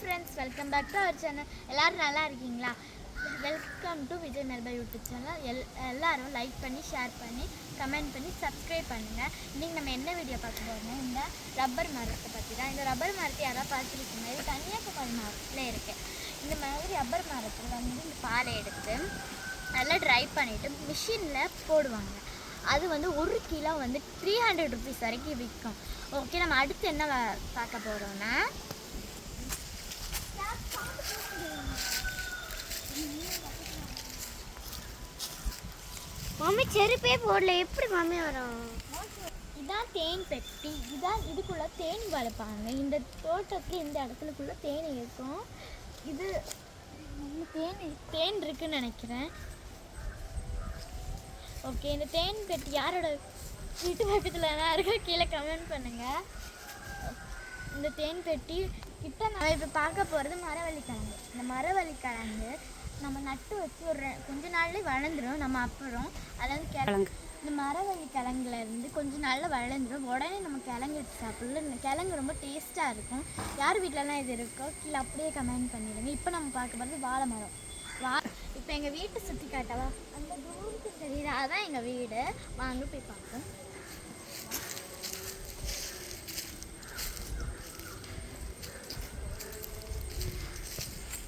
Friends, welcome back to our channel. எல்லோரும் நல்லா இருக்கீங்களா? Welcome to Vijay Melba YouTube channel. எல்லோரும் லைக் பண்ணி, ஷேர் பண்ணி, கமெண்ட் பண்ணி, சப்ஸ்கிரைப் பண்ணுங்கள். இன்றைக்கி நம்ம என்ன வீடியோ பார்க்க போகிறோம்னா, இந்த ரப்பர் மரத்தை பற்றி தான். இந்த ரப்பர் மரத்தை யாராவது பார்த்துருக்கீங்க? இது கன்னியாகுமரி மாவட்டத்தில் இருக்குது. இந்த மாதிரி ரப்பர் மரத்தில் வந்து இந்த பாலை எடுத்து நல்லா ட்ரை பண்ணிவிட்டு மிஷினில் போடுவாங்க. அது வந்து 1 கிலோ வந்து 300 ருபீஸ் வரைக்கும் விற்கும். ஓகே, நம்ம அடுத்து என்ன பார்க்க போகிறோன்னா, மம்மி செருப்பே போடல, எப்படி மம்மி வரும்? இதான் தேன் பெட்டி. இதுக்குள்ளே தேன் வளர்ப்பாங்க. இந்த தோட்டத்தில் இந்த இடத்துலக்குள்ளே தேன் இருக்கும். இது தேன் இருக்குன்னு நினைக்கிறேன். ஓகே, இந்த தேன் பெட்டி யாரோட வீட்டு பக்கத்தில் இருக்க கீழே கமெண்ட் பண்ணுங்கள். இந்த தேன் பெட்டி கிட்ட நான் இப்போ பார்க்க போகிறது மரவள்ளிக்கிழங்கு. இந்த மரவள்ளிக்கிழங்கு நம்ம நட்டு வச்சு கொஞ்ச நாள்லேயே வளர்ந்துடும். நம்ம அப்புறம் அதாவது கிழங்கு, இந்த மரவள்ளிக்கிழங்குலேருந்து கொஞ்ச நாளில் வளர்ந்துடும். உடனே நம்ம கிழங்கு எடுத்து சாப்பிடல. இந்த கிழங்கு ரொம்ப டேஸ்ட்டாக இருக்கும். யார் வீட்டிலலாம் இது இருக்கோ கீழே அப்படியே கமெண்ட் பண்ணிடுங்க. இப்போ நம்ம பார்க்க போகிறது வாழை மரம். இப்போ எங்கள் வீட்டை சுற்றி காட்டவா? அந்த தூரத்துக்கு தெரியுது, அதுதான் எங்கள் வீடு. வாங்க போய் பார்ப்போம்.